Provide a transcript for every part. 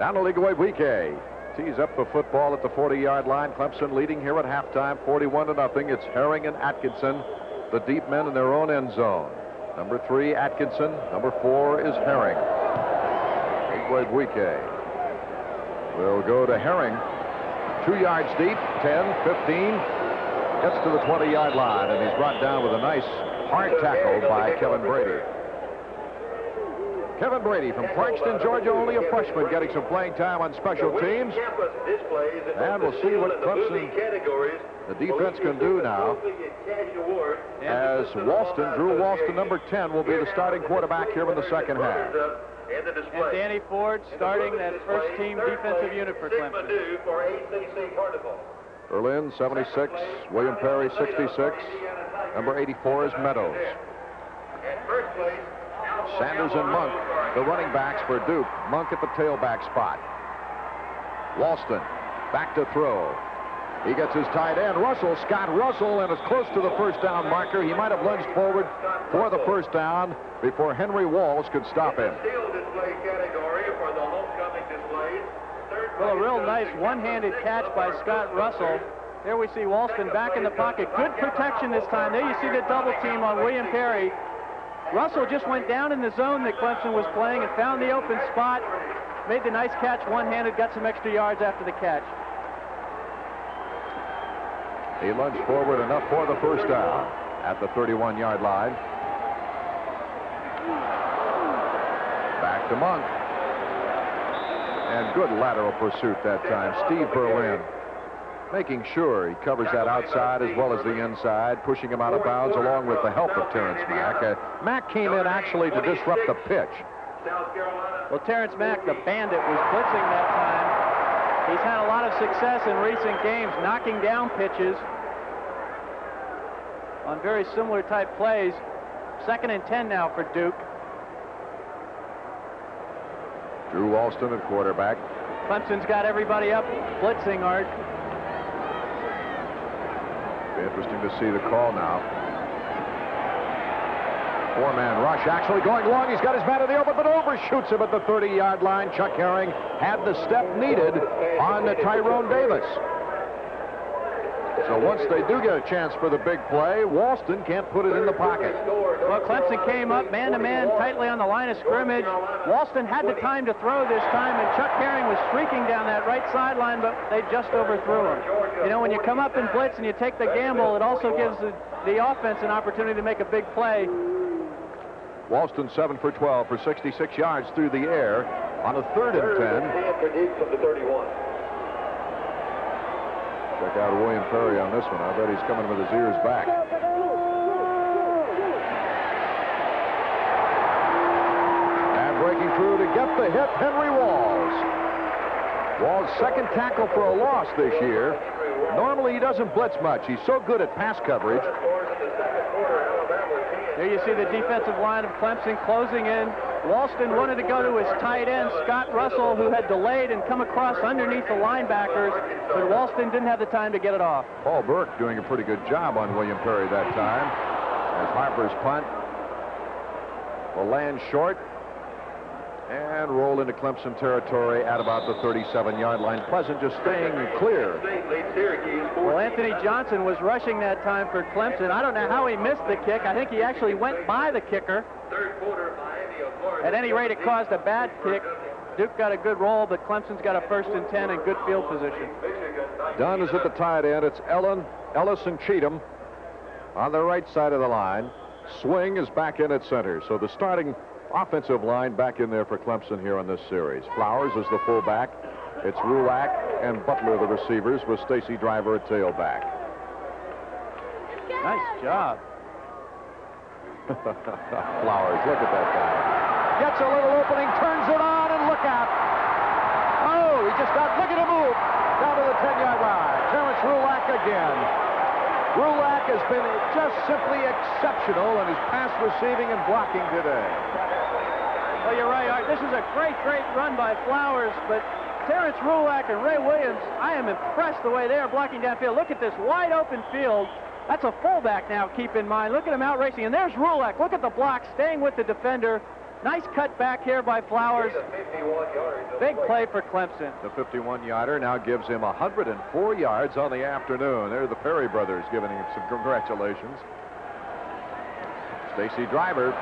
Down to Ligaway-Buike. Tees up the football at the 40-yard line. Clemson leading here at halftime, 41-0. It's Herring and Atkinson, the deep men in their own end zone. Number 3, Atkinson. Number 4 is Herring. Ligaway-Buike will go to Herring. 2 yards deep, 10, 15. Gets to the 20-yard line, and he's brought down with a nice hard tackle by Kevin Brady. Kevin Brady from Clarkston, Georgia, only a freshman, getting some playing time on special teams. And we'll see what Clemson, the defense, can do now. As Drew Walston, number 10, will be the starting quarterback here in the second half. And Danny Ford starting that first-team defensive unit for Clemson. Berlin, 76. William Perry, 66. Number 84 is Meadows. Sanders and Monk, the running backs for Duke. Monk at the tailback spot. Walston back to throw. He gets his tight end, Russell, Scott Russell, and is close to the first down marker. He might have lunged forward for the first down before Henry Walls could stop him. Well, a real nice one-handed catch by Scott Russell. There we see Walston back in the pocket. Good protection this time. There you see the double team on William Perry. Russell just went down in the zone that Clemson was playing and found the open spot. Made the nice catch one-handed, got some extra yards after the catch. He lunged forward enough for the first down at the 31-yard line. Back to Monk. And good lateral pursuit that time. Steve Berlin making sure he covers that outside as well as the inside, pushing him out of bounds along with the help of Terrence Mack. Mack came in actually to disrupt the pitch. Well, Terrence Mack, the bandit, was blitzing that time. He's had a lot of success in recent games, knocking down pitches on very similar type plays. 2nd and 10 now for Duke. Drew Walston at quarterback. Clemson's got everybody up, blitzing, Art. Be interesting to see the call now. 4-man rush, actually going long. He's got his man in the open, but overshoots him at the 30-yard line. Chuck Herring had the step needed on Tyrone Davis. So once they do get a chance for the big play, Walston can't put it in the pocket. Well, Clemson came up man-to-man tightly on the line of scrimmage. Walston had the time to throw this time, and Chuck Herring was streaking down that right sideline, but they just overthrew him. You know, when you come up and blitz and you take the gamble, it also gives the offense an opportunity to make a big play. Walston 7 for 12 for 66 yards through the air on a 3rd and 10. Check out William Perry on this one. I bet he's coming with his ears back. And breaking through to get the hit, Henry Walls. Walls' 2nd tackle for a loss this year. Normally he doesn't blitz much. He's so good at pass coverage. There you see the defensive line of Clemson closing in. Walston wanted to go to his tight end, Scott Russell, who had delayed and come across underneath the linebackers, but Walston didn't have the time to get it off. Paul Burke doing a pretty good job on William Perry that time. As Harper's punt will land short and roll into Clemson territory at about the 37-yard line. Pleasant just staying clear. Well, Anthony Johnson was rushing that time for Clemson. I don't know how he missed the kick. I think he actually went by the kicker. At any rate, it caused a bad kick. Duke got a good roll, but Clemson's got a 1st and 10 and good field position. Dunn is at the tight end. It's Ellis and Cheatham on the right side of the line. Swing is back in at center. So the starting offensive line back in there for Clemson here on this series. Flowers is the fullback. It's Rulak and Butler the receivers with Stacy Driver at tailback. Nice job. Flowers, look at that guy. Gets a little opening, turns it on, and look out. Oh, he just got, look at him move, down to the 10-yard line. Terrence Rulak again. Rulak has been just simply exceptional in his pass receiving and blocking today. Well, you're right, Art. This is a great, great run by Flowers, but Terrence Rulak and Ray Williams, I am impressed the way they are blocking downfield. Look at this wide open field. That's a fullback now, keep in mind. Look at him out racing, and there's Rulak. Look at the block, staying with the defender. Nice cut back here by Flowers. Big play for Clemson. The 51-yarder now gives him 104 yards on the afternoon. There are the Perry brothers giving him some congratulations. Stacy Driver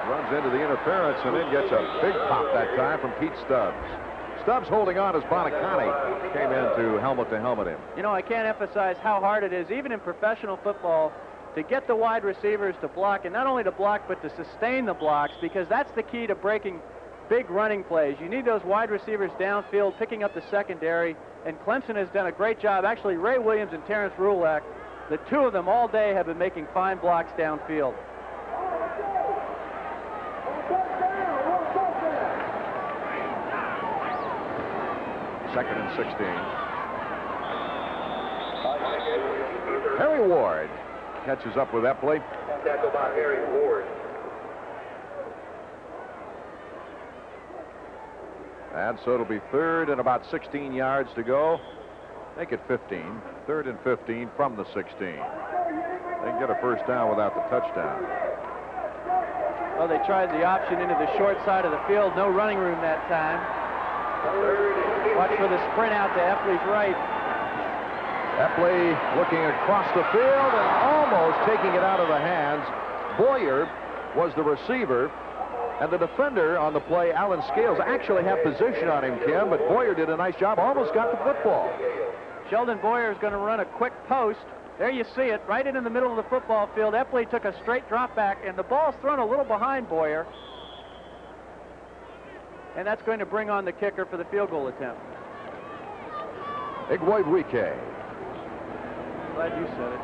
runs into the interference and then gets a big pop that time from Pete Stubbs. Stubbs holding on as Bonacani came in to helmet him. You know, I can't emphasize how hard it is, even in professional football, to get the wide receivers to block, and not only to block, but to sustain the blocks, because that's the key to breaking big running plays. You need those wide receivers downfield, picking up the secondary, and Clemson has done a great job. Actually, Ray Williams and Terrence Rulak, the two of them all day have been making fine blocks downfield. Second and 16. Harry Ward catches up with Epley. Tackle by Harry Ward. And so it'll be third and about 16 yards to go. Make it 15. Third and 15 from the 16. They can get a first down without the touchdown. Well, they tried the option into the short side of the field. No running room that time. Watch for the sprint out to Epley's right. Epley looking across the field and almost taking it out of the hands. Boyer was the receiver, and the defender on the play, Alan Scales, actually had position on him, Kim, but Boyer did a nice job, almost got the football. Sheldon Boyer is going to run a quick post. There you see it, right into the middle of the football field. Epley took a straight drop back, and the ball's thrown a little behind Boyer. And that's going to bring on the kicker for the field goal attempt. Igwe. Glad you said it.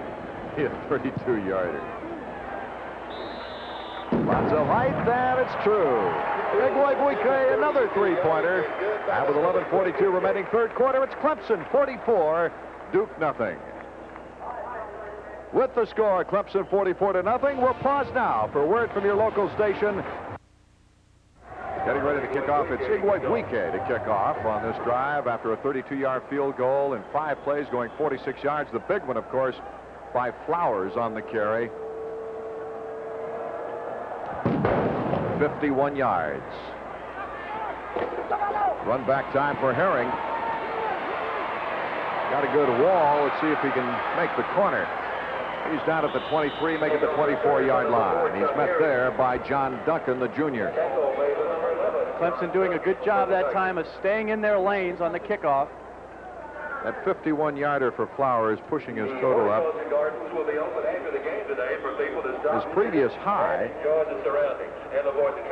Yeah, 32-yarder. Lots of height, and it's true. Igwe, another three-pointer. And with 11:42 remaining third quarter, it's Clemson 44, Duke nothing. With the score, Clemson 44-0. We'll pause now for word from your local station. Getting ready to kick off, it's Igwe to kick off on this drive after a 32-yard field goal in 5 plays, going 46 yards. The big one, of course, by Flowers on the carry. 51 yards. Run back time for Herring. Got a good wall. Let's see if he can make the corner. He's down at the 23, making the 24-yard line. He's met there by John Duncan, the junior. Clemson doing a good job that time of staying in their lanes on the kickoff. That 51-yarder for Flowers, pushing his total up. His previous high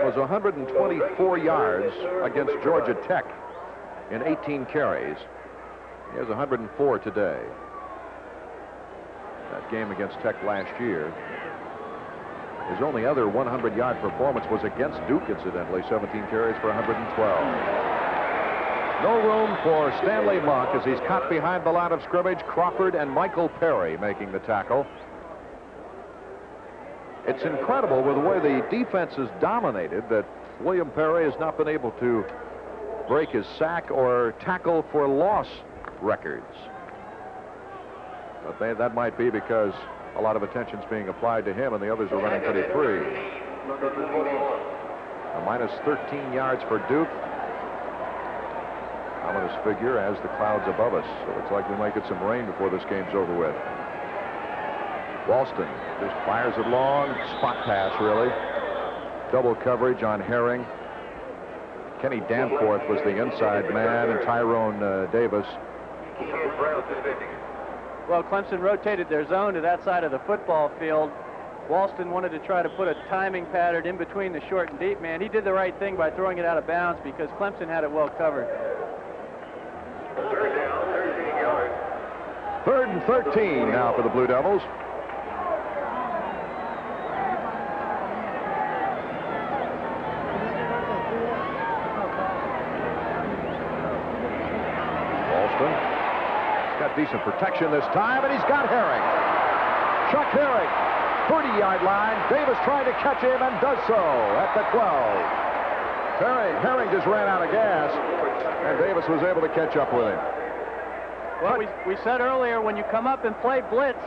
was 124 yards against Georgia Tech in 18 carries. He has 104 today. That game against Tech last year. His only other 100-yard performance was against Duke, incidentally, 17 carries for 112. No room for Stanley Monk as he's caught behind the line of scrimmage. Crawford and Michael Perry making the tackle. It's incredible with the way the defense is dominated that William Perry has not been able to break his sack or tackle for loss records. But that might be because a lot of attention's being applied to him and the others are running pretty free. A minus 13 yards for Duke. Ominous figure as the clouds above us. So it looks like we might get some rain before this game's over with. Walston just fires it long. Spot pass, really. Double coverage on Herring. Kenny Danforth was the inside man, and Tyrone Davis. Well, Clemson rotated their zone to that side of the football field. Walston wanted to try to put a timing pattern in between the short and deep man. He did the right thing by throwing it out of bounds because Clemson had it well covered. Third down, 13 yards. Third and 13 now for the Blue Devils. Walston. Got decent protection this time, and he's got Herring. Chuck Herring, 30-yard line. Davis trying to catch him and does so at the 12. Herring just ran out of gas, and Davis was able to catch up with him. Well, we said earlier when you come up and play blitz,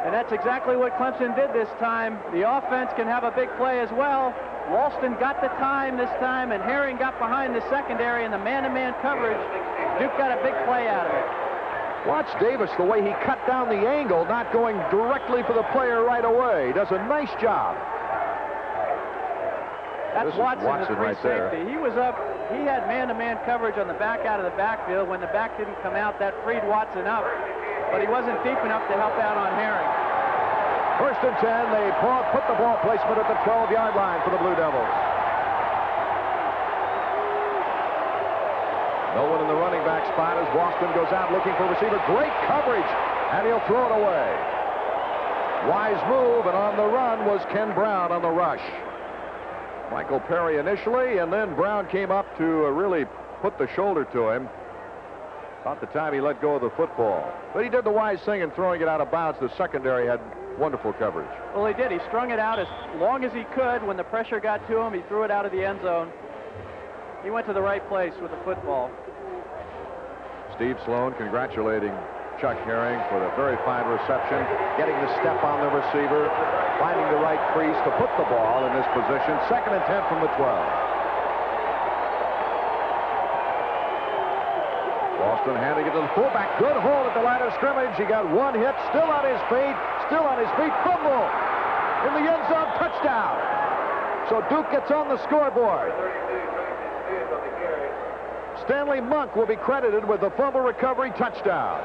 and that's exactly what Clemson did this time. The offense can have a big play as well. Walston got the time this time, and Herring got behind the secondary in the man-to-man coverage. Duke got a big play out of it. Watch Davis, the way he cut down the angle, not going directly for the player right away. He does a nice job. That's Watson, the free right there. safety. He was up. He had man-to-man coverage on the back out of the backfield. When the back didn't come out, that freed Watson up, but he wasn't deep enough to help out on Herring. 1st and 10. They put the ball placement at the 12-yard line for the Blue Devils. No one in the running back spot as Walston goes out looking for receiver. Great coverage, and he'll throw it away. Wise move, and on the run was Ken Brown on the rush. Michael Perry initially, and then Brown came up to really put the shoulder to him about the time he let go of the football. But he did the wise thing in throwing it out of bounds. The secondary had wonderful coverage. Well, he did. He strung it out as long as he could. When the pressure got to him, he threw it out of the end zone. He went to the right place with the football. Steve Sloan congratulating Chuck Herring for the very fine reception, getting the step on the receiver, finding the right crease to put the ball in this position. 2nd and 10 from the 12. Walston handing it to the fullback. Good hold at the line of scrimmage. He got one hit, still on his feet, fumble in the end zone, touchdown. So Duke gets on the scoreboard. Stanley Monk will be credited with the fumble recovery touchdown.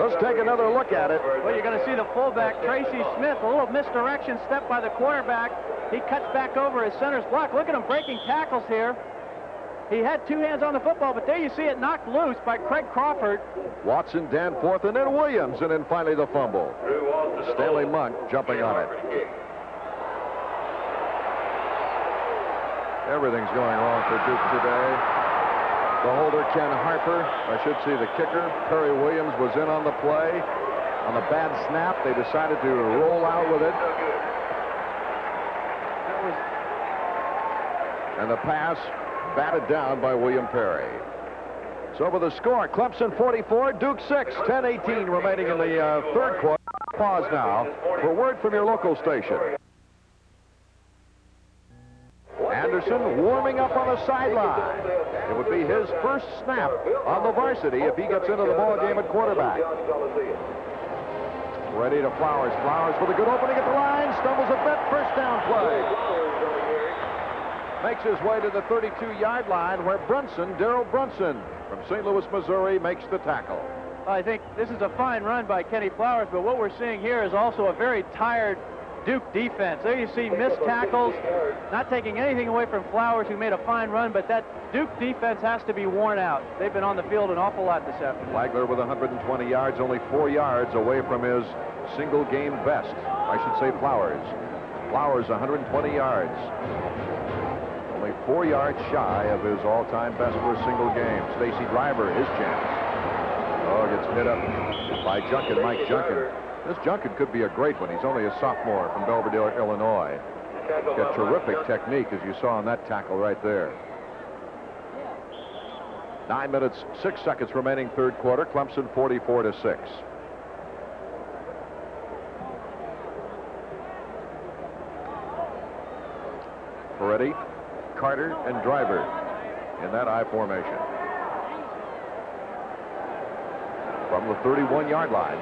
Let's take another look at it. Well, you're going to see the fullback, Tracy Smith, a little misdirection step by the quarterback. He cuts back over his center's block. Look at him breaking tackles here. He had 2 hands on the football, but there you see it knocked loose by Craig Crawford. Watson, Danforth, and then Williams, and then finally the fumble. Stanley Monk jumping on it. Everything's going wrong for Duke today. The holder, Ken Harper. I should see the kicker. Perry Williams was in on the play. On the bad snap, they decided to roll out with it. And the pass batted down by William Perry. So for the score, Clemson 44, Duke 6, 10-18 remaining in the 3rd quarter. Pause now for word from your local station. Anderson warming up on the sideline. It would be his first snap on the varsity if he gets into the ball game at quarterback. Ready to Flowers. Flowers with a good opening at the line. Stumbles a bit. First down play. Makes his way to the 32-yard line where Darrell Brunson from St. Louis, Missouri, makes the tackle. I think this is a fine run by Kenny Flowers, but what we're seeing here is also a very tired Duke defense. There you see missed tackles, not taking anything away from Flowers, who made a fine run, but that Duke defense has to be worn out. They've been on the field an awful lot this afternoon. Flagler with 120 yards, only 4 yards away from his single game best. I should say Flowers. Flowers 120 yards. Only 4 yards shy of his all-time best for a single game. Stacy Driver, his chance. Oh, gets hit up by Junkin, Mike Junkin. This Junkin could be a great one. He's only a sophomore from Belvedere, Illinois. Got terrific technique, as you saw on that tackle right there. 9 minutes, 6 seconds remaining, 3rd quarter. Clemson 44-6. Peretti, Carter, and Driver in that I formation. From the 31-yard line.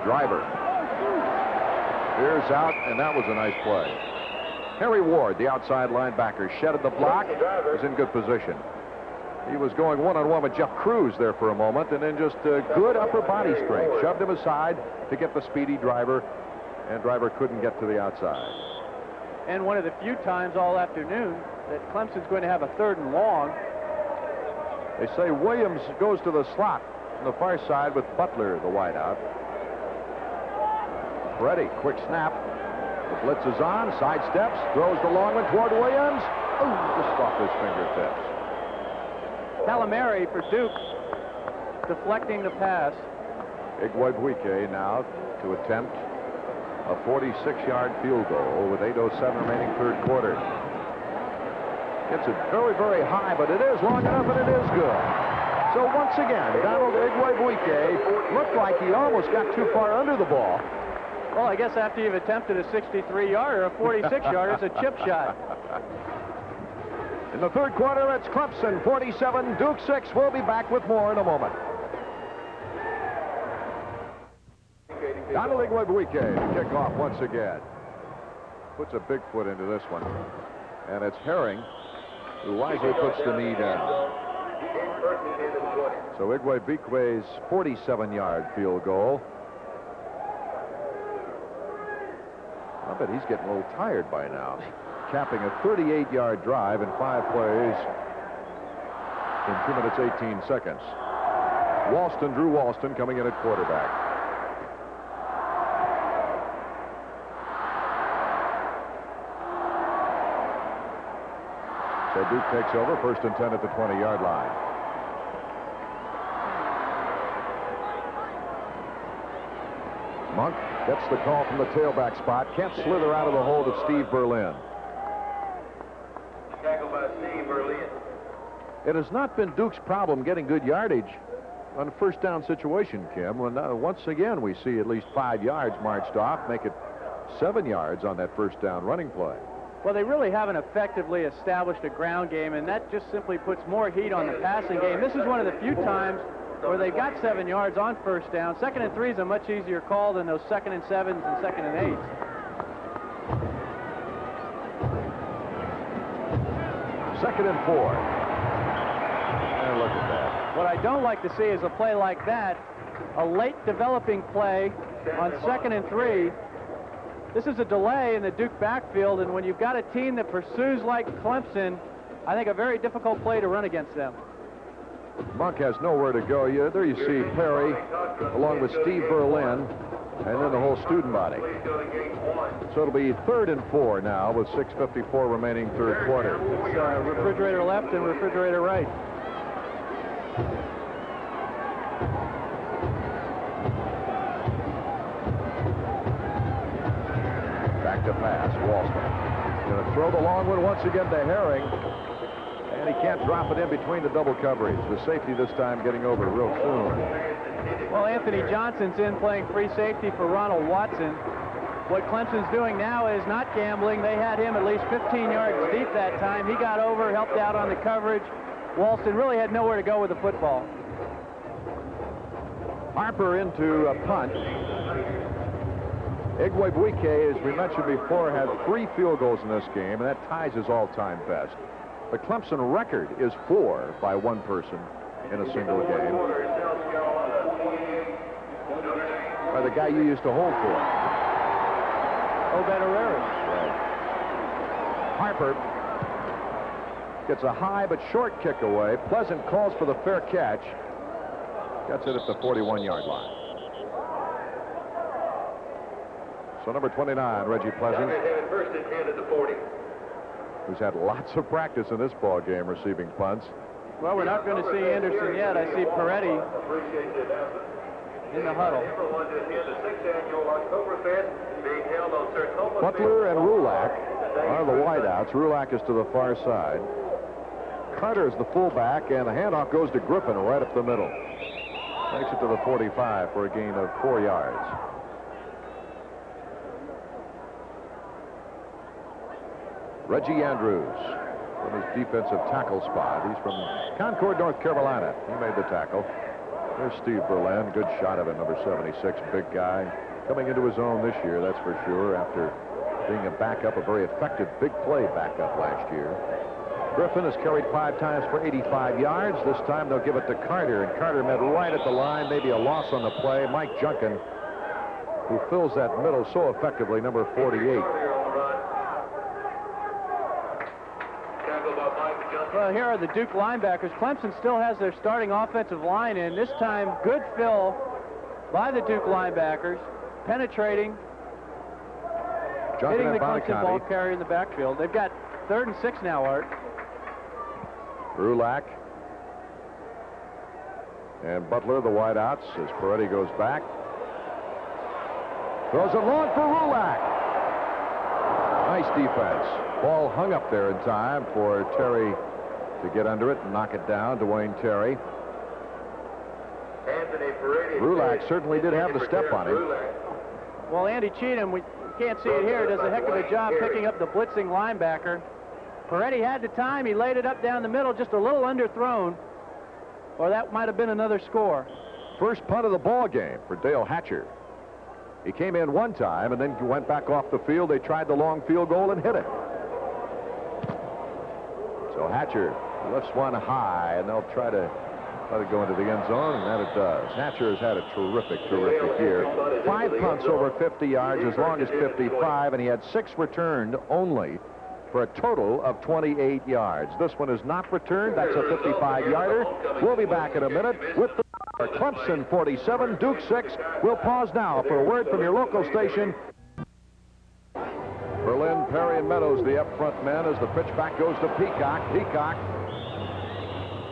Driver. Here's out, and that was a nice play. Harry Ward, the outside linebacker, shedded the block, was in good position. He was going one-on-one with Jeff Cruz there for a moment, and then just good upper body strength. Shoved him aside to get the speedy Driver, and Driver couldn't get to the outside. And one of the few times all afternoon that Clemson's going to have a 3rd and long. They say Williams goes to the slot on the far side with Butler, the wideout. Ready, quick snap. The blitz is on, sidesteps, throws the long one toward Williams. Oh, just off his fingertips. Calamari for Duke, deflecting the pass. Igwebuike now to attempt a 46-yard field goal with 8:07 remaining 3rd quarter. It's very, very high, but it is long enough, and it is good. So once again, Donald Igwebuike looked like he almost got too far under the ball. Well, I guess after you've attempted a 63-yarder, a 46-yarder is a chip shot. In the third quarter, it's Clemson 47, Duke 6. We'll be back with more in a moment. Donald Igwebuike to kick off once again. Puts a big foot into this one. And it's Herring who wisely puts the knee down. So Igwebuike's 47-yard field goal. I bet he's getting a little tired by now. Capping a 38-yard drive in 5 plays in 2 minutes 18 seconds. Drew Walston coming in at quarterback. So Duke takes over, 1st and 10 at the 20-yard line. Monk gets the call from the tailback spot. Can't slither out of the hold of Steve Berlin. Tackled by Steve Berlin. It has not been Duke's problem getting good yardage on a first down situation, Kim. When, once again, we see at least 5 yards marched off, make it 7 yards on that first down running play. Well, they really haven't effectively established a ground game, and that just simply puts more heat on the passing game. This is one of the few times where they got 7 yards on first down. 2nd and 3 is a much easier call than those 2nd and 7s and 2nd and 8s. 2nd and 4. And look at that. What I don't like to see is a play like that, a late developing play on 2nd and 3. This is a delay in the Duke backfield, and when you've got a team that pursues like Clemson, I think a very difficult play to run against them. Monk has nowhere to go. There you see Perry along with Steve Berlin and then the whole student body. So it'll be 3rd and 4 now with 6:54 remaining third quarter. It's refrigerator left and refrigerator right. Back to pass, Walston. Going to throw the long one once again to Herring. And he can't drop it in between the double coverage. The safety this time getting over real soon. Well, Anthony Johnson's in playing free safety for Ronald Watson. What Clemson's doing now is not gambling. They had him at least 15 yards deep that time. He got over, helped out on the coverage. Walston really had nowhere to go with the football. Harper into a punt. Igwebuike, as we mentioned before, had 3 field goals in this game, and that ties his all-time best. The Clemson record is 4 by one person in a single game. By the guy you used to hold for. Obed Herrera. Right. Harper gets a high but short kick away. Pleasant calls for the fair catch. Gets it at the 41-yard line. So number 29, Reggie Pleasant, First and 10 at the 40. who's had lots of practice in this ball game receiving punts. Well, we're not going to see Anderson yet. I see Peretti Appreciate the announcement. in the huddle. Everyone to attend the 6th annual Oktoberfest being held on Sartoma. Butler and Rulak are the wideouts. Rulak is to the far side. Carter is the fullback, and the handoff goes to Griffin right up the middle. Takes it to the 45 for a gain of 4 yards. Reggie Andrews from his defensive tackle spot. He's from Concord, North Carolina. He made the tackle. There's Steve Berlin. Good shot of it, number 76. Big guy. Coming into his own this year, that's for sure, after being a backup, a very effective big play backup last year. Griffin has carried 5 times for 85 yards. This time they'll give it to Carter, and Carter met right at the line. Maybe a loss on the play. Mike Junkin, who fills that middle so effectively, number 48. Well, here are the Duke linebackers. Clemson still has their starting offensive line in. This time, good fill by the Duke linebackers, penetrating, Junkin hitting the and Clemson ball carrier in the backfield. They've got 3rd and 6 now, Art. Rulak and Butler, the wideouts, as Peretti goes back. Throws it long for Rulak. Nice defense. Ball hung up there in time for Terry to get under it and knock it down. Dwayne Terry. Anthony Peretti. Rulak certainly did have the step on him. Well, Andy Cheatham, we can't see it here, does a heck of a job picking up the blitzing linebacker. Peretti had the time. He laid it up down the middle, just a little underthrown, or that might have been another score. First punt of the ball game for Dale Hatcher. He came in one time and then went back off the field. They tried the long field goal and hit it. So Hatcher lifts one high, and they'll try to go into the end zone, and that it does. Hatcher has had a terrific year. 5 punts over 50 yards, as long as 55, and he had 6 returned only for a total of 28 yards. This one is not returned. That's a 55-yarder. We'll be back in a minute with the Clemson 47, Duke 6. We'll pause now for a word from your local station. Berlin, Perry, and Meadows, the up front men, as the pitch back goes to Peacock. Peacock,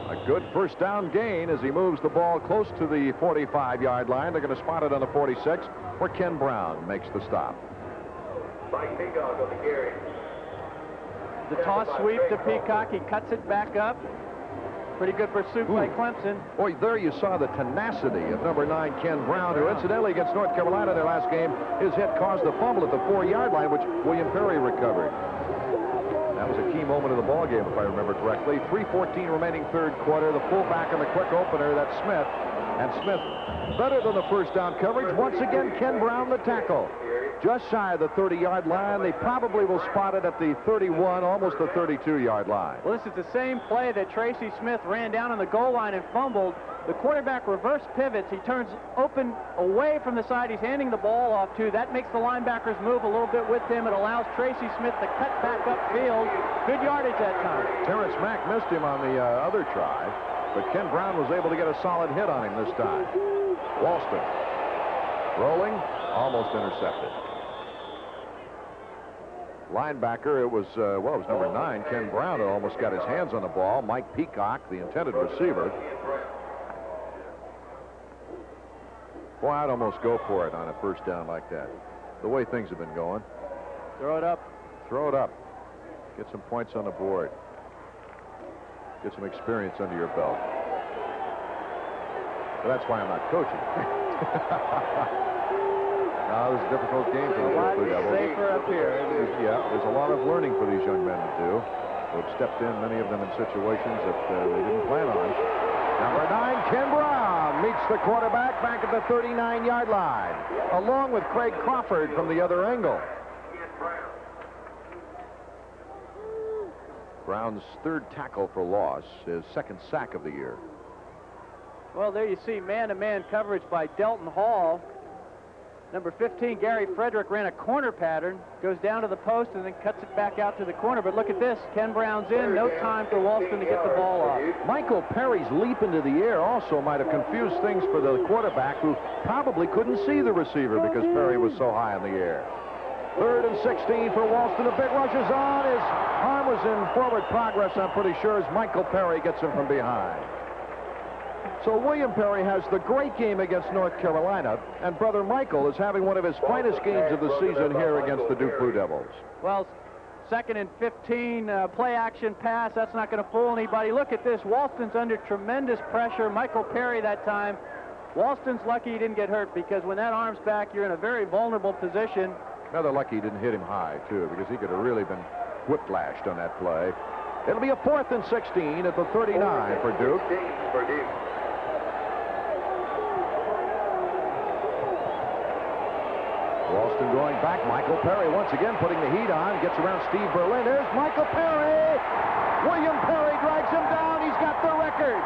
a good first down gain as he moves the ball close to the 45-yard line. They're going to spot it on the 46, where Ken Brown makes the stop. Mike Peacock on the carry. The toss sweep to Peacock. He cuts it back up. Pretty good pursuit by Clemson. Boy, there you saw the tenacity of number 9, Ken Brown, who incidentally against North Carolina their last game, his hit caused the fumble at the 4-yard line, which William Perry recovered. That was a key moment of the ball game, if I remember correctly. 3:14 remaining third quarter. The fullback on the quick opener, that's Smith. And Smith, better than the first down coverage. Once again, Ken Brown, the tackle. Just shy of the 30-yard line. They probably will spot it at the 31, almost the 32-yard line. Well, this is the same play that Tracy Smith ran down on the goal line and fumbled. The quarterback reverse pivots. He turns open away from the side he's handing the ball off to. That makes the linebackers move a little bit with him. It allows Tracy Smith to cut back upfield. Good yardage that time. Terrence Mack missed him on the other try, but Ken Brown was able to get a solid hit on him this time. Walston rolling, almost intercepted. Linebacker, it was number 9, Ken Brown, who almost got his hands on the ball. Mike Peacock, the intended receiver. Boy, I'd almost go for it on a first down like that. The way things have been going. Throw it up. Throw it up. Get some points on the board. Get some experience under your belt. But that's why I'm not coaching. Now, this is a difficult game for the Blue Devils. Safer up here. Yeah, there's a lot of learning for these young men to do. They've stepped in, many of them in situations that they didn't plan on. Number 9, Ken Brown meets the quarterback back at the 39-yard line, along with Craig Crawford from the other angle. Brown's 3rd tackle for loss, his 2nd sack of the year. Well, there you see man-to-man coverage by Delton Hall. Number 15, Gary Frederick, ran a corner pattern, goes down to the post and then cuts it back out to the corner. But look at this. Ken Brown's in. No time for Walston to get the ball off. Michael Perry's leap into the air also might have confused things for the quarterback, who probably couldn't see the receiver because Perry was so high in the air. 3rd and 16 for Walston. A big rush is on. His arm was in forward progress, I'm pretty sure, as Michael Perry gets him from behind. So William Perry has the great game against North Carolina, and brother Michael is having one of his finest games of the season here against the Duke Blue Devils. Well, 2nd and 15, play action pass. That's not going to fool anybody. Look at this. Walston's under tremendous pressure. Michael Perry that time. Walston's lucky he didn't get hurt, because when that arm's back, you're in a very vulnerable position. Now they're lucky he didn't hit him high, too, because he could have really been whiplashed on that play. It'll be a 4th and 16 at the 39 for Duke. Walston going back. Michael Perry once again putting the heat on. Gets around Steve Berlin. There's Michael Perry. William Perry drags him down. He's got the record.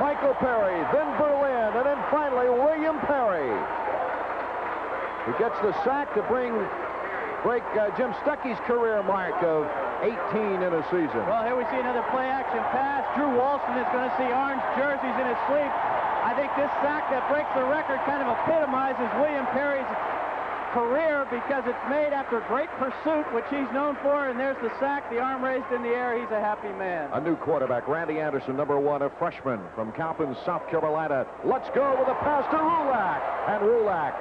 Michael Perry, then Berlin, and then finally William Perry. He gets the sack to break Jim Stuckey's career mark of 18 in a season. Well, here we see another play-action pass. Drew Walston is going to see orange jerseys in his sleep. I think this sack that breaks the record kind of epitomizes William Perry's career, because it's made after great pursuit, which he's known for, and there's the sack, the arm raised in the air. He's a happy man. A new quarterback, Randy Anderson, number 1, a freshman from Calpin, South Carolina. Let's go with a pass to Rulak, and Rulak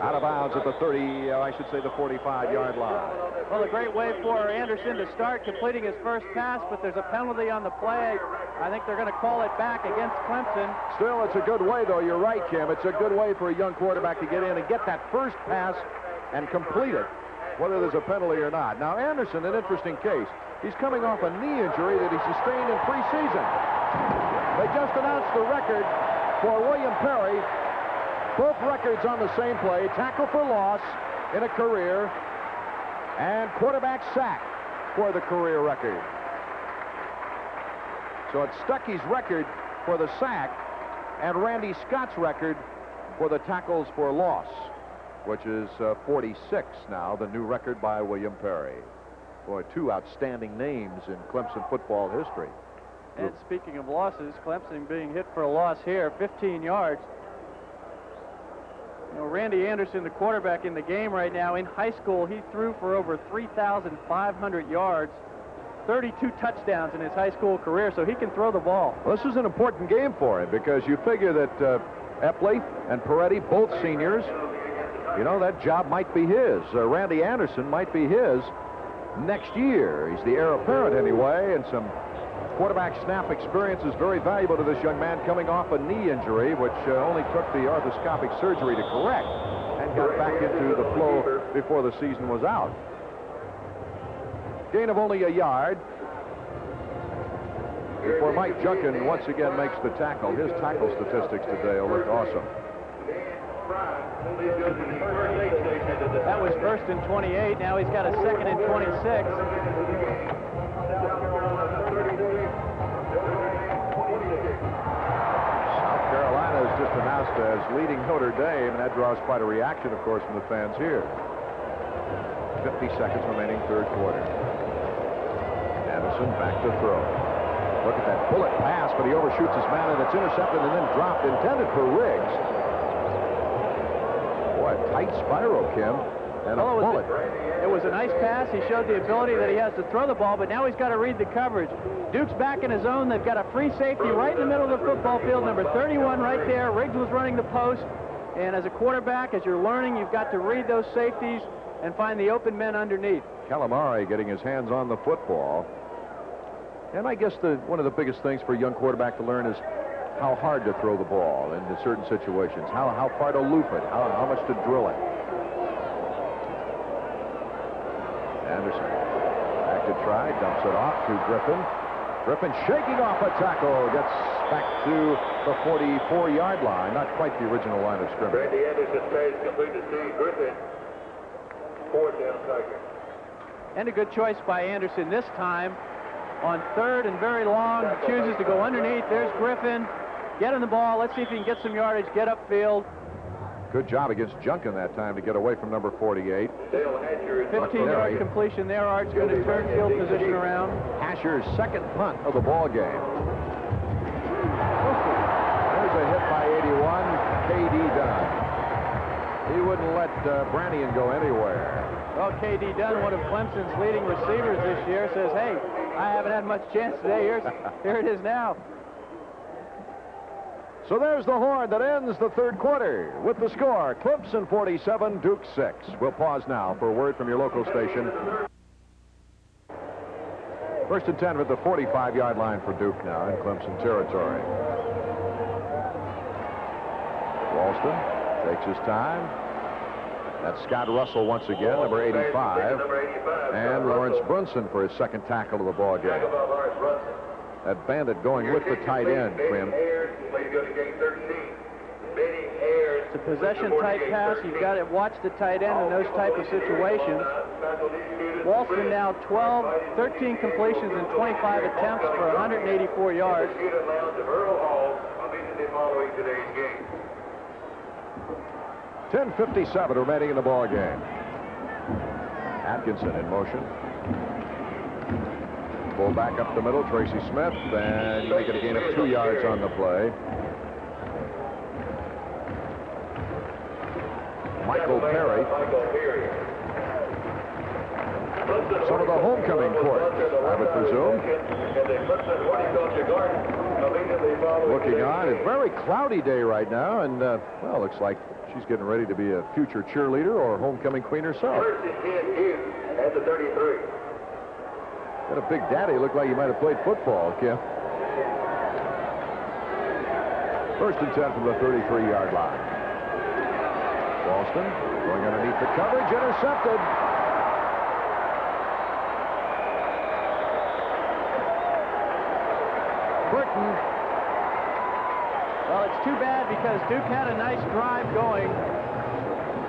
out of bounds at the 45-yard line. Well, a great way for Anderson to start completing his first pass, but there's a penalty on the play. I think they're going to call it back against Clemson. Still, it's a good way, though. You're right, Kim. It's a good way for a young quarterback to get in and get that first pass and complete it, whether there's a penalty or not. Now, Anderson, an interesting case. He's coming off a knee injury that he sustained in preseason. They just announced the record for William Perry. Both records on the same play. Tackle for loss in a career and quarterback sack for the career record. So it's Stuckey's record for the sack and Randy Scott's record for the tackles for loss, which is 46 now, the new record by William Perry. Boy, two outstanding names in Clemson football history. And speaking of losses, Clemson being hit for a loss here, 15 yards. You know, Randy Anderson, the quarterback in the game right now, in high school, he threw for over 3,500 yards, 32 touchdowns in his high school career, so he can throw the ball. Well, this is an important game for him because you figure that Epley and Peretti, both seniors, you know, that job might be his. Randy Anderson might be his next year. He's the heir apparent anyway, and some quarterback snap experience is very valuable to this young man coming off a knee injury, which only took the arthroscopic surgery to correct and got back into the flow before the season was out. Gain of only a yard before Mike Junkin once again makes the tackle. His tackle statistics today will look awesome. That was first and 28. Now he's got a second and 26. South Carolina is just announced as leading Notre Dame, and that draws quite a reaction, of course, from the fans here. 50 seconds remaining, third quarter. Anderson back to throw. Look at that bullet pass, but he overshoots his man, and it's intercepted and then dropped, intended for Riggs. Boy, a tight spiral, Kim, and a bullet. It was a nice pass. He showed the ability that he has to throw the ball, but now he's got to read the coverage. Duke's back in his zone. They've got a free safety right in the middle of the football field, number 31 right there. Riggs was running the post, and as a quarterback, as you're learning, you've got to read those safeties and find the open men underneath. Calamari getting his hands on the football. And I guess one of the biggest things for a young quarterback to learn is how hard to throw the ball in certain situations, how far to loop it, how much to drill it. Anderson back to try, dumps it off to Griffin. Griffin shaking off a tackle, gets back to the 44-yard line, not quite the original line of scrimmage. Randy Anderson stays complete to Steve Griffin. Fourth down target. And a good choice by Anderson this time. On third and very long, he chooses to go underneath. There's Griffin. Get him the ball. Let's see if he can get some yardage, get upfield. Good job against Junkin that time to get away from number 48. 15-yard completion there. Art's going to turn field position around. Asher's second punt of the ball game. There's a hit by 81, K.D. Dunn. He wouldn't let Brannigan go anywhere. Well, K.D. Dunn, one of Clemson's leading receivers this year, says, hey, I haven't had much chance today. Here it is now. So there's the horn that ends the third quarter with the score, Clemson 47, Duke 6. We'll pause now for a word from your local station. First and 10 with the 45-yard line for Duke now in Clemson territory. Walston takes his time. That's Scott Russell once again, number 85. And Lawrence Brunson for his second tackle of the ball game. That bandit going with the tight end, Clem. It's a possession-type pass. You've got to watch the tight end in those type of situations. Walston now 13 completions and 25 attempts for 184 yards. 10:57 remaining in the ball game. Atkinson in motion. Pull back up the middle, Tracy Smith, and make it a gain of 2 yards on the play. Michael Perry. Some of the homecoming court, I would presume. Looking on, it's a very cloudy day right now, and, well, looks like she's getting ready to be a future cheerleader or homecoming queen herself. First and 10 Duke at the 33. Got a big daddy. Looked like he might have played football, Kim. First and 10 from the 33-yard line. Walston going underneath the coverage, intercepted. Burton. Well, it's too bad because Duke had a nice drive going.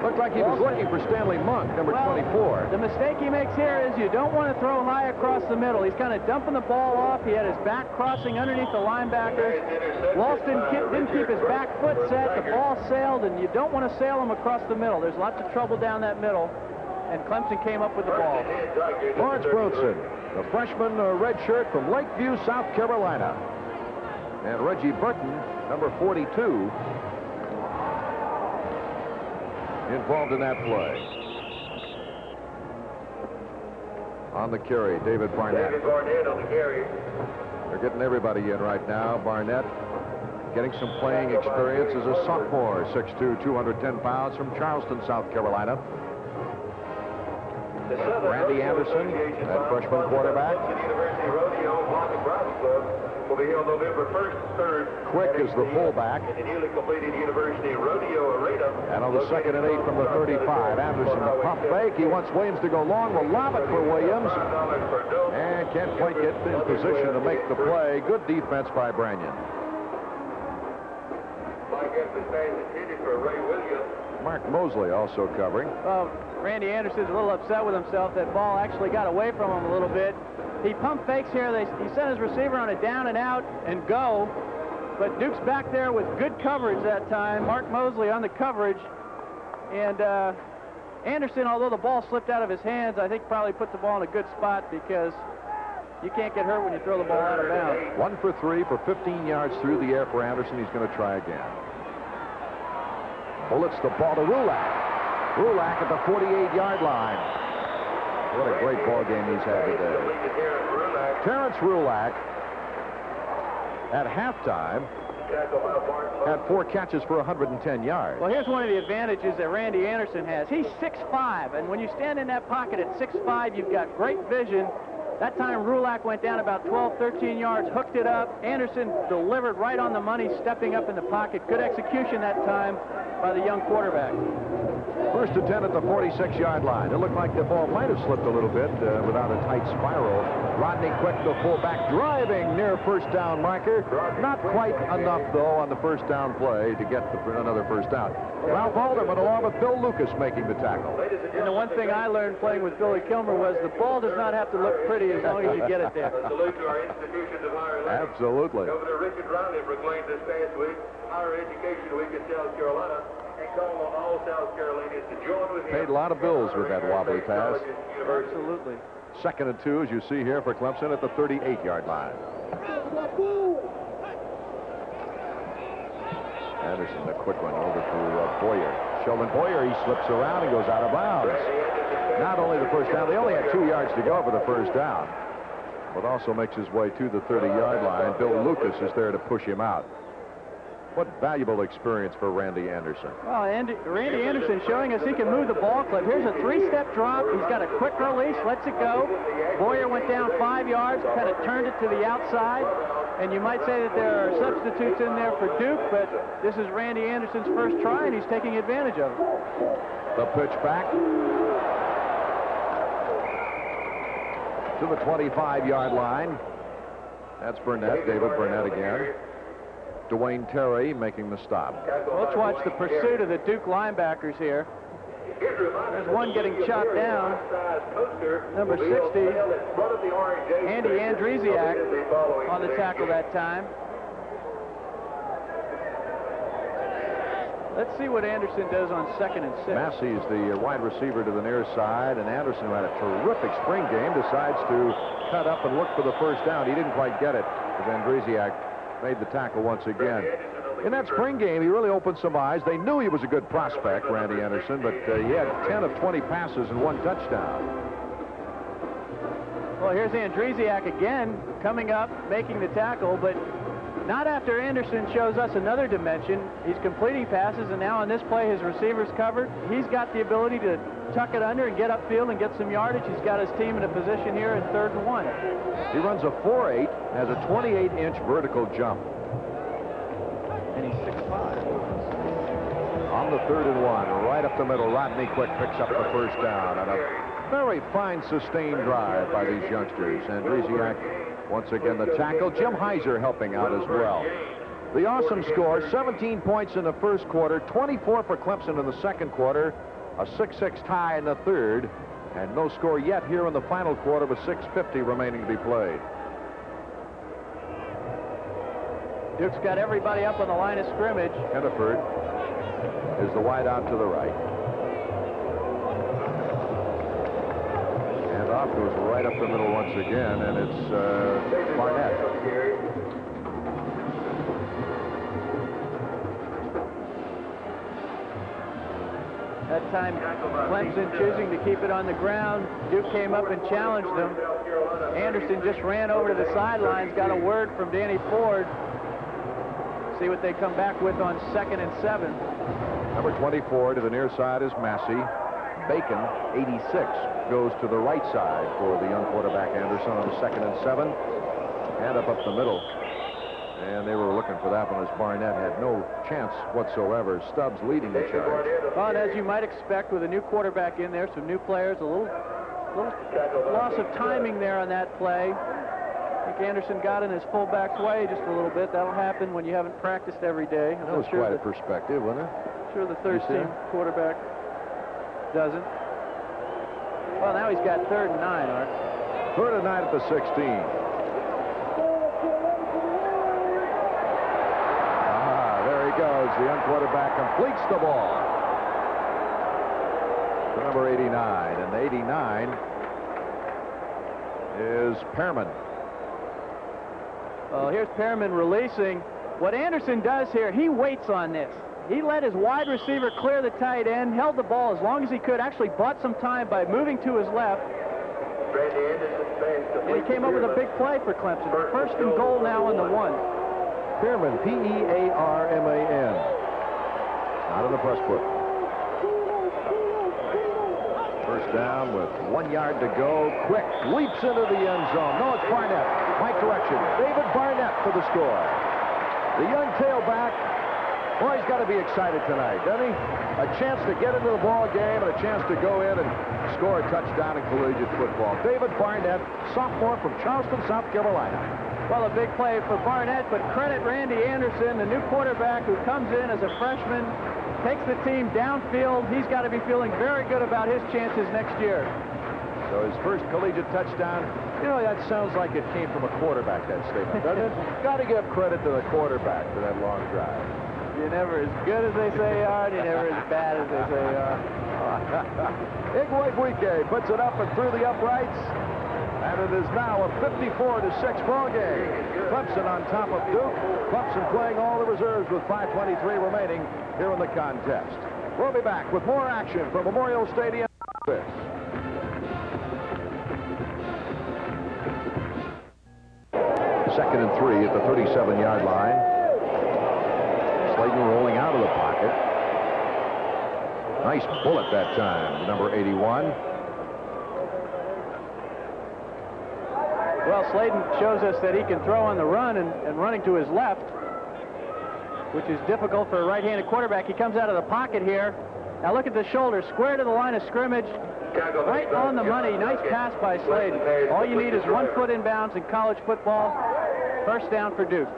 Looked like he was looking for Stanley Monk, number 24. The mistake he makes here is you don't want to throw high across the middle. He's kind of dumping the ball off. He had his back crossing underneath the linebackers. Walston didn't keep his back foot set. The ball sailed, and you don't want to sail him across the middle. There's lots of trouble down that middle, and Clemson came up with the ball. Lawrence Broadson, the freshman redshirt from Lakeview, South Carolina. And Reggie Burton, number 42, involved in that play. On the carry, David Barnett. David Barnett on the carry. They're getting everybody in right now. Barnett getting some playing experience as a sophomore, 6'2", 210 pounds, from Charleston, South Carolina. Randy Anderson, that freshman quarterback. University Rodeo Block and Bridle Club will be held November 1st, 3rd. Quick is the fullback. In the newly completed University Rodeo Arena. And on the 2nd and 8 from the 35, Anderson, the pump fake. He wants Williams to go long. Will lob it for Williams. And can't quite get in position to make the play. Good defense by Branyan. Mike Evans pass intended for Ray Williams. Mark Mosley also covering. Well, Randy Anderson's a little upset with himself. That ball actually got away from him a little bit. He pump fakes here. He sent his receiver on a down and out and go. But Duke's back there with good coverage that time. Mark Mosley on the coverage. And Anderson, although the ball slipped out of his hands, I think probably put the ball in a good spot because you can't get hurt when you throw the ball out of bounds. 1 for 3 for 15 yards through the air for Anderson. He's going to try again. Bullets the ball to Rulak. Rulak at the 48-yard line. What a great ball game he's had today. Terrence Rulak at halftime had 4 catches for 110 yards. Well, here's one of the advantages that Randy Anderson has. He's 6'5", and when you stand in that pocket at 6'5", you've got great vision. That time, Rulak went down about 12, 13 yards, hooked it up. Anderson delivered right on the money, stepping up in the pocket. Good execution that time by the young quarterback. First and 10 at the 46-yard line. It looked like the ball might have slipped a little bit without a tight spiral. Rodney Quick, the fullback, driving near first down marker. Not quite enough, though, on the first down play to get another first down. Ralph Alderman along with Bill Lucas making the tackle. And the one thing I learned playing with Billy Kilmer was the ball does not have to look pretty as long as you get it there. Salute to our institutions of higher learning. Absolutely. Governor Richard Riley proclaimed this past week Higher Education Week in South Carolina and called on all South Carolinians to join with him. Paid a lot of bills with that wobbly pass. Absolutely. 2nd and 2, as you see here for Clemson at the 38-yard line. Anderson, the quick one over to Boyer. Sheldon Boyer, he slips around and goes out of bounds. Not only the first down, they only had 2 yards to go for the first down, but also makes his way to the 30-yard line. Bill Lucas is there to push him out. What valuable experience for Randy Anderson. Well, Randy Anderson showing us he can move the ball clip. Here's a 3-step drop. He's got a quick release, lets it go. Boyer went down 5 yards, kind of turned it to the outside. And you might say that there are substitutes in there for Duke, but this is Randy Anderson's first try, and he's taking advantage of it. The pitch back to the 25-yard line. That's Burnett, David Burnett again. Dwayne Terry making the stop. Let's watch the pursuit of the Duke linebackers here. There's one getting chopped down. Number 60, Andy Andresiak on the tackle that time. Let's see what Anderson does on 2nd and 6. Massey's the wide receiver to the near side, and Anderson, who had a terrific spring game, decides to cut up and look for the first down. He didn't quite get it as Andresiak made the tackle once again. In that spring game, he really opened some eyes. They knew he was a good prospect, Randy Anderson, but he had 10 of 20 passes and 1 touchdown. Well, here's Andresiak again coming up, making the tackle, but not after Anderson shows us another dimension. He's completing passes, and now on this play, his receiver's covered. He's got the ability to tuck it under and get upfield and get some yardage. He's got his team in a position here in 3rd and 1. He runs a 4.8, has a 28-inch vertical jump. And he's on the 3rd and 1. Right up the middle. Rodney Quick picks up the first down. And a very fine sustained drive by these youngsters. And Andresiak, once again, the tackle. Jim Heiser helping out as well. The awesome score, 17 points in the first quarter, 24 for Clemson in the second quarter, a 6-6 tie in the third, and no score yet here in the final quarter with 6:50 remaining to be played. Duke's got everybody up on the line of scrimmage. Henneford is the wide out to the right. And off goes right up the middle once again, and it's Barnett. That time, Clemson choosing to keep it on the ground. Duke came up and challenged them. Anderson just ran over to the sidelines, got a word from Danny Ford. See what they come back with on 2nd and 7. Number 24 to the near side is Massey. Bacon, 86, goes to the right side for the young quarterback Anderson on 2nd and 7. And up the middle. And they were looking for that one as Barnett had no chance whatsoever. Stubbs leading the charge. Well, and as you might expect with a new quarterback in there, some new players, a little loss of timing there on that play. I think Anderson got in his fullback's way just a little bit. That'll happen when you haven't practiced every day. That was quite a perspective, wasn't it? Sure the third-team quarterback doesn't. Well, now he's got 3rd and 9, Art. 3rd and 9 at the 16. Goes. The young quarterback completes the ball to number 89, and the 89 is Pearman. Well, here's Pearman releasing. What Anderson does here, he waits on this. He let his wide receiver clear the tight end, held the ball as long as he could, actually bought some time by moving to his left. And he came up with a big play for Clemson. 1st and goal now on the 1. Pearman, P-E-A-R-M-A-N. Out of the press book. First down with 1 yard to go. Quick leaps into the end zone. No, it's Barnett. My correction. David Barnett for the score. The young tailback. Boy, he's got to be excited tonight, doesn't he? A chance to get into the ball game and a chance to go in and score a touchdown in collegiate football. David Barnett, sophomore from Charleston, South Carolina. Well, a big play for Barnett, but credit Randy Anderson, the new quarterback who comes in as a freshman, takes the team downfield. He's got to be feeling very good about his chances next year. So his first collegiate touchdown, you know, that sounds like it came from a quarterback, that statement, doesn't it? Got to give credit to the quarterback for that long drive. You're never as good as they say you are, and you're never as bad as they say you are. Igwebuike puts it up and through the uprights. And it is now a 54-6 ball game. Clemson on top of Duke. Clemson playing all the reserves with 5:23 remaining here in the contest. We'll be back with more action from Memorial Stadium. 2nd and 3 at the 37-yard line. Slayton rolling out of the pocket. Nice bullet that time, number 81. Well, Slayton shows us that he can throw on the run and running to his left, which is difficult for a right-handed quarterback. He comes out of the pocket here. Now look at the shoulder, square to the line of scrimmage, right on the money. Nice pass by Slayton. All you need is 1 foot in bounds in college football. First down for Duke.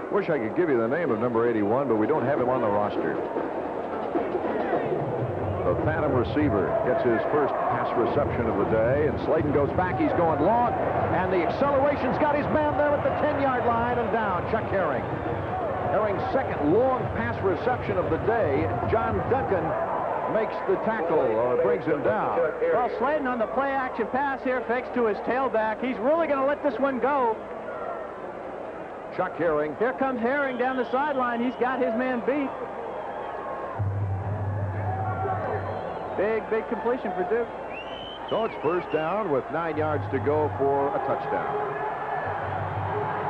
Wish I could give you the name of number 81, but we don't have him on the roster. The phantom receiver gets his first pass reception of the day, and Slayton goes back. He's going long, and the acceleration's got his man there at the 10-yard line and down. Chuck Herring. Herring's second long pass reception of the day. John Duncan makes the tackle, or brings him down. Well, Slayton on the play-action pass here fakes to his tailback. He's really going to let this one go. Chuck Herring. Here comes Herring down the sideline. He's got his man beat. Big completion for Duke. So it's first down with 9 yards to go for a touchdown.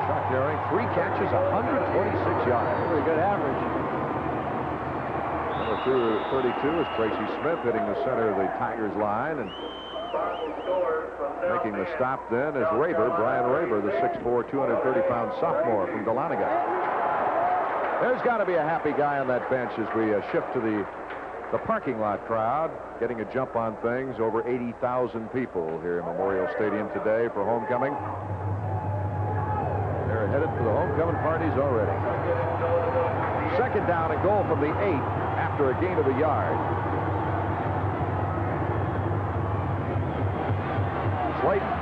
Chuck Herring, 3 catches, 126 yards. Very good average. Number 32 is Tracy Smith hitting the center of the Tigers line, and making the stop then is Raber, Brian Raber, the 6'4", 230-pound sophomore from Dahlonega. There's got to be a happy guy on that bench as we shift to the parking lot crowd, getting a jump on things. Over 80,000 people here at Memorial Stadium today for homecoming. They're headed for the homecoming parties already. Second down and goal from the 8 after a gain of a yard. Slayton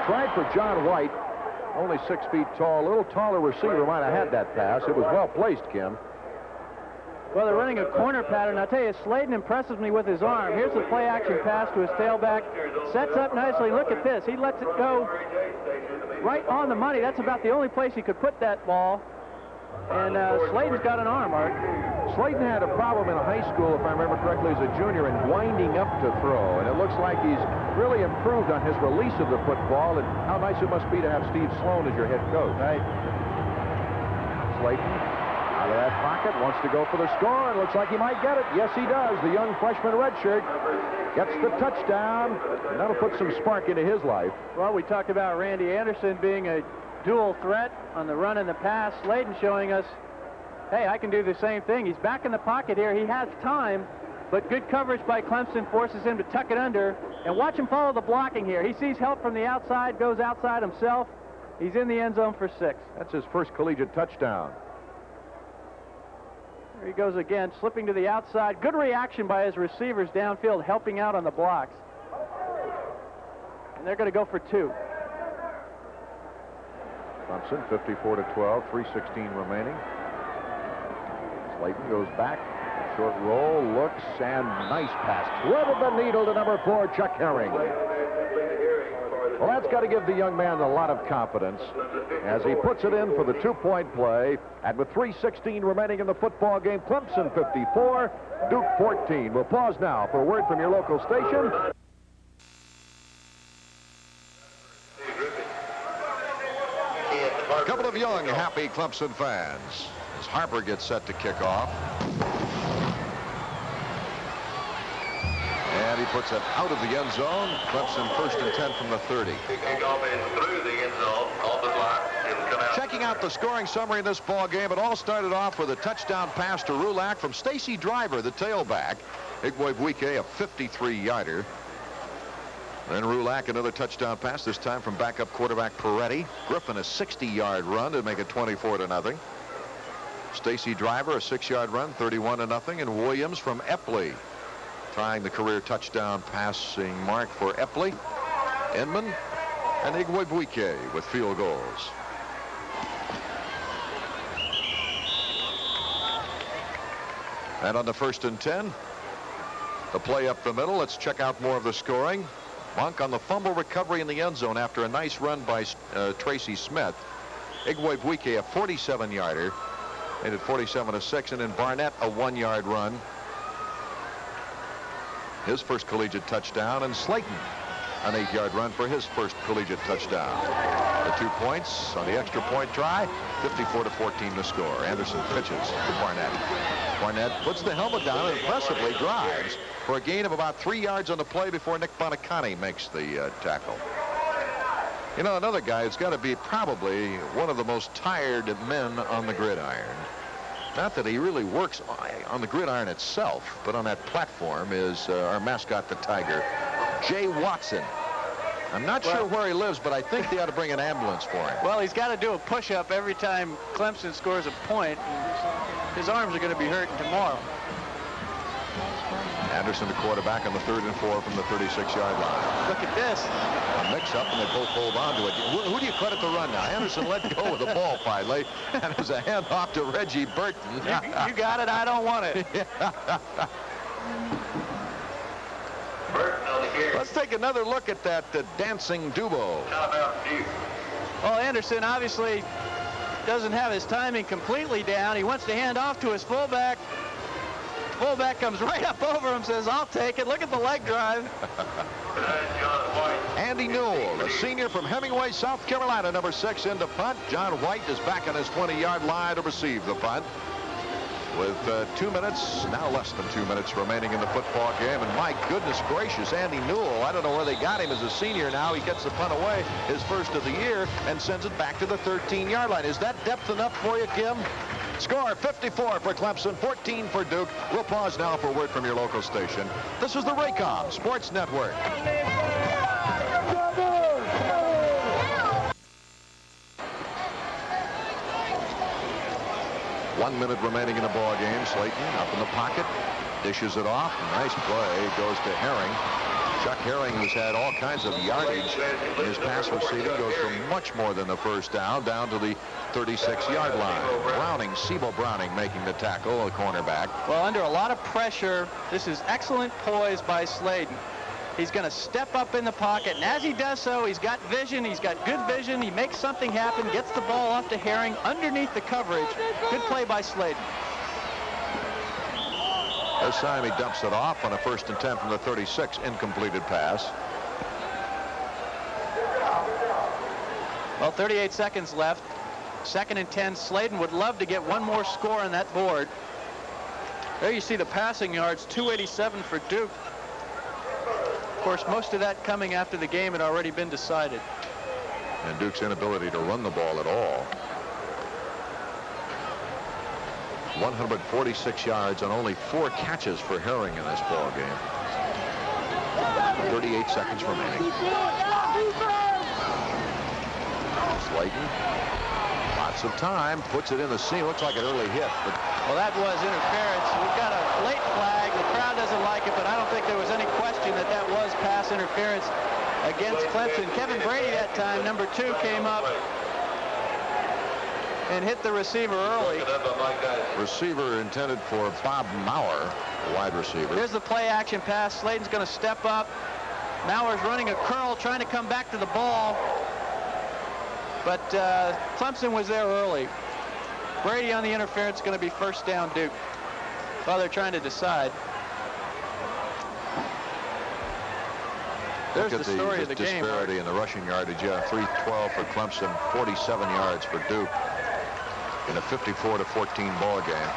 tried for John White, only 6 feet tall. A little taller receiver might have had that pass. It was well placed, Kim. Well, they're running a corner pattern. I'll tell you, Slayton impresses me with his arm. Here's the play-action pass to his tailback. Sets up nicely. Look at this. He lets it go right on the money. That's about the only place he could put that ball. And Slayton's got an arm, Art. Slayton had a problem in high school, if I remember correctly, as a junior in winding up to throw. And it looks like he's really improved on his release of the football. And how nice it must be to have Steve Sloan as your head coach. Right. Slayton out of that pocket, wants to go for the score, and looks like he might get it. Yes, he does. The young freshman redshirt gets the touchdown, and that'll put some spark into his life. Well, we talked about Randy Anderson being a dual threat on the run and the pass. Slayton showing us, hey, I can do the same thing. He's back in the pocket here. He has time, but good coverage by Clemson forces him to tuck it under. And watch him follow the blocking here. He sees help from the outside, goes outside himself. He's in the end zone for 6. That's his first collegiate touchdown. There he goes again, slipping to the outside. Good reaction by his receivers downfield, helping out on the blocks. And they're going to go for 2. Clemson 54-12, 3:16 remaining. Slayton goes back, short roll, looks, and nice pass. Threaded the needle to number 4, Chuck Herring. Well, that's got to give the young man a lot of confidence as he puts it in for the 2-point play. And with 3:16 remaining in the football game, Clemson 54, Duke 14. We'll pause now for a word from your local station. A couple of young, happy Clemson fans as Harper gets set to kick off. And he puts it out of the end zone. Clemson 1st and 10 from the 30. Checking out the scoring summary in this ball game, it all started off with a touchdown pass to Rulak from Stacy Driver, the tailback. Igwebuike, a 53-yarder. Then Rulak, another touchdown pass, this time from backup quarterback Peretti. Griffin, a 60-yard run to make it 24-0. Stacy Driver, a 6-yard run, 31-0. And Williams from Epley, tying the career touchdown passing mark for Epley. Inman and Igwebuike with field goals. And on the 1st and 10, the play up the middle. Let's check out more of the scoring. Monk on the fumble recovery in the end zone after a nice run by Tracy Smith. Igwebuike, a 47-yarder, made it 47-6, and then Barnett, a 1-yard run. His first collegiate touchdown, and Slayton, an 8-yard run for his first collegiate touchdown. The 2 points on the extra point try, 54-14 the score. Anderson pitches to Barnett. Barnett puts the helmet down and impressively drives for a gain of about 3 yards on the play before Nick Bonacani makes the tackle. You know, another guy who's got to be probably one of the most tired men on the gridiron. Not that he really works on the gridiron itself, but on that platform is our mascot, the Tiger, Jay Watson. I'm not sure where he lives, but I think they ought to bring an ambulance for him. Well, he's got to do a push-up every time Clemson scores a point. His arms are going to be hurting tomorrow. Anderson, the quarterback, on the 3rd and 4 from the 36-yard line. Look at this. A mix-up, and they both hold on to it. Who do you credit the run now? Anderson let go of the ball finally, and it was a handoff to Reggie Burton. You got it. I don't want it. Let's take another look at that dancing duo. Well, Anderson obviously doesn't have his timing completely down. He wants to hand off to his fullback. Fullback comes right up over him, says, I'll take it. Look at the leg drive. Andy Newell, a senior from Hemingway, South Carolina, number 6 into punt. John White is back on his 20-yard line to receive the punt. with 2 minutes, now less than 2 minutes remaining in the football game. And my goodness gracious, Andy Newell, I don't know where they got him as a senior now. He gets the punt away, his first of the year, and sends it back to the 13-yard line. Is that depth enough for you, Kim? Score 54 for Clemson, 14 for Duke. We'll pause now for word from your local station. This is the Raycom Sports Network. 1 minute remaining in the ball game. Slayton up in the pocket, dishes it off. Nice play goes to Herring. Chuck Herring, who's had all kinds of yardage in his pass receiving, goes from much more than the first down to the 36-yard line. Browning, Sebo Browning, making the tackle, a cornerback. Well, under a lot of pressure, this is excellent poise by Slayton. He's going to step up in the pocket, and as he does so, he's got vision. He's got good vision. He makes something happen, gets the ball off to Herring underneath the coverage. Good play by Slayton. This time he dumps it off on a 1st and 10 from the 36, incompleted pass. Well, 38 seconds left. 2nd and 10. Slayton would love to get one more score on that board. There you see the passing yards, 287 for Duke. Of course, most of that coming after the game had already been decided. And Duke's inability to run the ball at all. 146 yards on only 4 catches for Herring in this ball game. 38 seconds remaining. Slayton, lots of time, puts it in the seam. Looks like an early hit, but well, that was interference. We've got a late flag. The crowd doesn't like it, but I don't think there was any question that that was pass interference against Clemson. Kevin Brady that time, number 2, came up and hit the receiver early. Receiver intended for Bob Maurer, wide receiver. Here's the play action pass. Slayton's going to step up. Maurer's running a curl, trying to come back to the ball. But Clemson was there early. Brady on the interference, going to be 1st down Duke. Well, they're trying to decide. There's the story of the game. Disparity in the rushing yardage. Yeah, 312 for Clemson, 47 yards for Duke in a 54-14 ball game.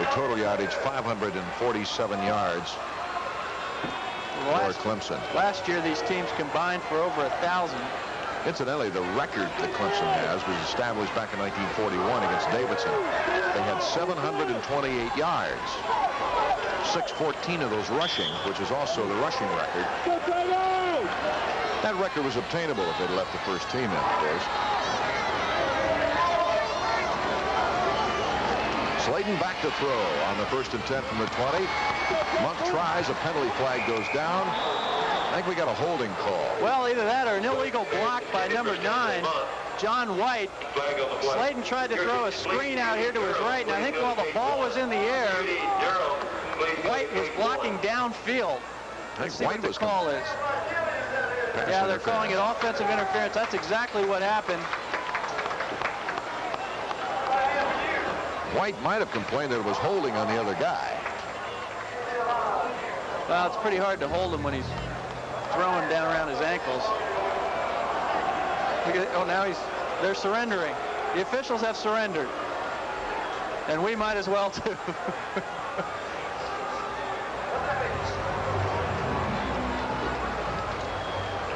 The total yardage 547 yards for Clemson. Last year, these teams combined for over 1,000. Incidentally, the record that Clemson has was established back in 1941 against Davidson. They had 728 yards. 614 of those rushing, which is also the rushing record. That record was obtainable if they'd left the first team in, of course. Slayton back to throw on the 1st and 10 from the 20. Monk tries, a penalty flag goes down. I think we got a holding call. Well, either that or an illegal block by number 9, John White. Slayton tried to throw a screen out here to his right, and I think while the ball was in the air, White was blocking downfield. Let's see what the call is. Yeah, they're calling it offensive interference. That's exactly what happened. White might have complained that it was holding on the other guy. Well, it's pretty hard to hold him when he's throwing down around his ankles. Look at, oh, now they're surrendering. The officials have surrendered. And we might as well, too.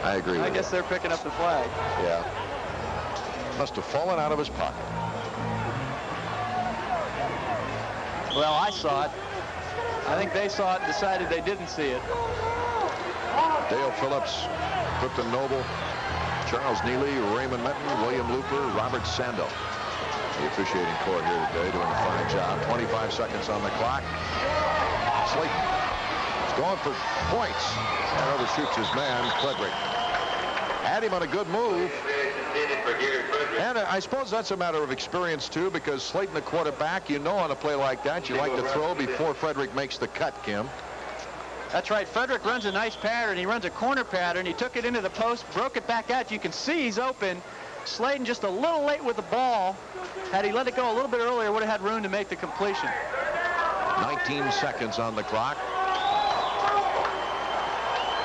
I agree with I guess they're picking up the flag. Yeah. Must have fallen out of his pocket. Well, I saw it. I think they saw it and decided they didn't see it. Dale Phillips, Clifton Noble, Charles Neely, Raymond Minton, William Looper, Robert Sando. The officiating corps here today doing a fine job. 25 seconds on the clock. Slayton is going for points. And overshoots his man, Frederick. Had him on a good move. And I suppose that's a matter of experience, too, because Slayton, the quarterback, you know on a play like that, you like to throw before Frederick makes the cut, Kim. That's right. Frederick runs a nice pattern. He runs a corner pattern. He took it into the post, broke it back out. You can see he's open. Slayton just a little late with the ball. Had he let it go a little bit earlier, would have had room to make the completion. 19 seconds on the clock.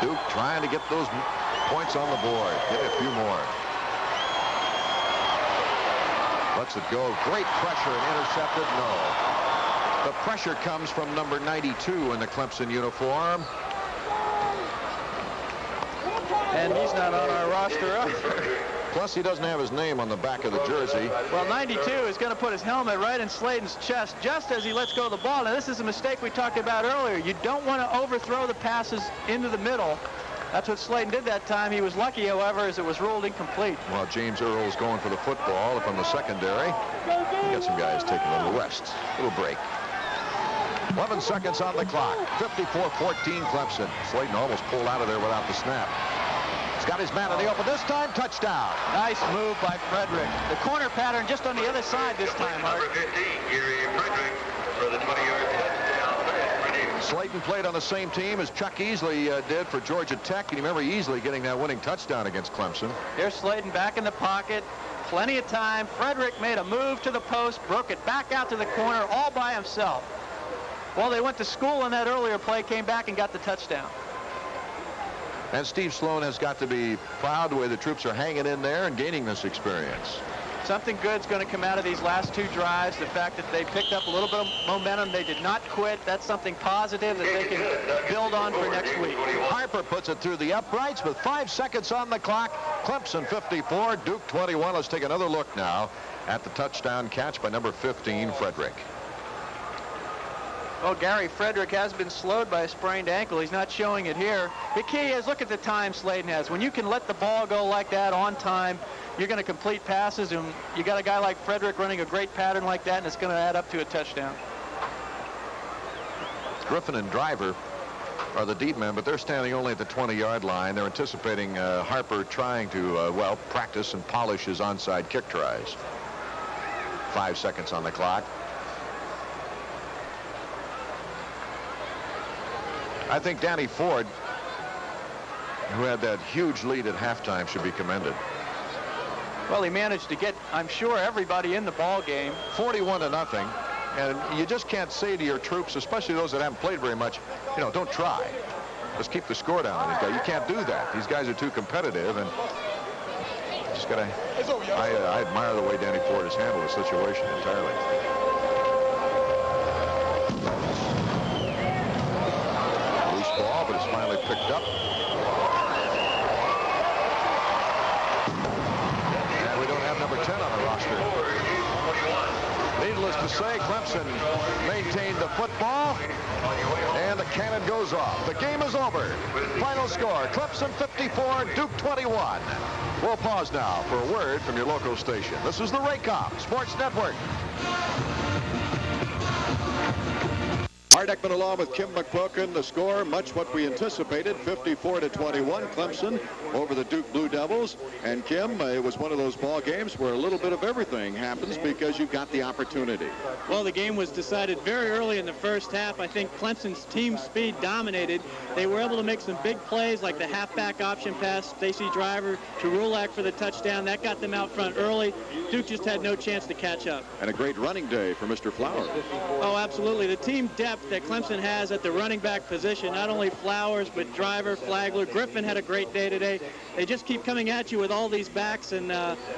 Duke trying to get those points on the board. Get a few more. Lets it go. Great pressure and intercepted. No. The pressure comes from number 92 in the Clemson uniform. And he's not on our roster either. Plus, he doesn't have his name on the back of the jersey. Well, 92 is going to put his helmet right in Slayton's chest just as he lets go of the ball. Now, this is a mistake we talked about earlier. You don't want to overthrow the passes into the middle. That's what Slayton did that time. He was lucky, however, as it was ruled incomplete. Well, James Earl's going for the football from the secondary. You got some guys taking a little rest, a little break. 11 seconds on the clock. 54-14 Clemson. Slayton almost pulled out of there without the snap. He's got his man in the open this time. Touchdown. Nice move by Frederick. The corner pattern just on the other side this time, Art. Number 15, Gary Frederick, for the 20-yard touchdown. Slayton played on the same team as Chuck Easley did for Georgia Tech. And you remember Easley getting that winning touchdown against Clemson. Here's Slayton back in the pocket. Plenty of time. Frederick made a move to the post, broke it back out to the corner all by himself. Well, they went to school on that earlier play, came back and got the touchdown. And Steve Sloan has got to be proud the way the troops are hanging in there and gaining this experience. Something good's going to come out of these last two drives. The fact that they picked up a little bit of momentum. They did not quit. That's something positive that they can build on for next week. Harper puts it through the uprights with 5 seconds on the clock. Clemson 54, Duke 21. Let's take another look now at the touchdown catch by number 15, Frederick. Well, Gary Frederick has been slowed by a sprained ankle. He's not showing it here. The key is, look at the time Slayton has. When you can let the ball go like that on time, you're going to complete passes, and you got a guy like Frederick running a great pattern like that, and it's going to add up to a touchdown. Griffin and Driver are the deep men, but they're standing only at the 20-yard line. They're anticipating Harper trying to, well, practice and polish his onside kick tries. 5 seconds on the clock. I think Danny Ford, who had that huge lead at halftime, should be commended. Well, he managed to get, I'm sure, everybody in the ball game. 41-0, and you just can't say to your troops, especially those that haven't played very much, you know, don't try. Just keep the score down on these guys. You can't do that. These guys are too competitive, and just gotta. I admire the way Danny Ford has handled the situation entirely. Ball, but it's finally picked up. And we don't have number 10 on the roster. Needless to say, Clemson maintained the football, and the cannon goes off. The game is over. Final score, Clemson 54, Duke 21. We'll pause now for a word from your local station. This is the Raycom Sports Network. Art Ekman along with Kim McQuilkin. The score, much what we anticipated, 54-21. Clemson over the Duke Blue Devils. And Kim, it was one of those ball games where a little bit of everything happens because you got the opportunity. Well, the game was decided very early in the first half. I think Clemson's team speed dominated. They were able to make some big plays like the halfback option pass, Stacy Driver to Rulak for the touchdown. That got them out front early. Duke just had no chance to catch up. And a great running day for Mr. Flowers. Oh, absolutely. The team depth that Clemson has at the running back position, not only Flowers, but Driver, Flagler, Griffin had a great day today. They just keep coming at you with all these backs, and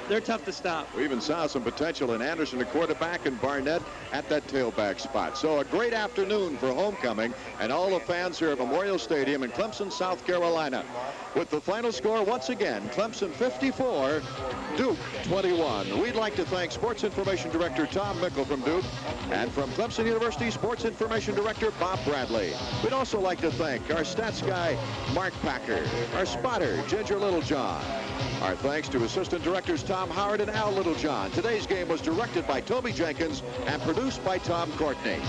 they're tough to stop. We even saw some potential in Anderson, the quarterback, and Barnett at that tailback spot. So a great afternoon for homecoming, and all the fans here at Memorial Stadium in Clemson, South Carolina. With the final score, once again, Clemson 54, Duke 21. We'd like to thank Sports Information Director Tom Mickle from Duke, and from Clemson University, Sports Information Director Bob Bradley. We'd also like to thank our stats guy, Mark Packer, our spotter, Ginger Littlejohn. Our thanks to Assistant Directors Tom Howard and Al Littlejohn. Today's game was directed by Toby Jenkins and produced by Tom Courtney.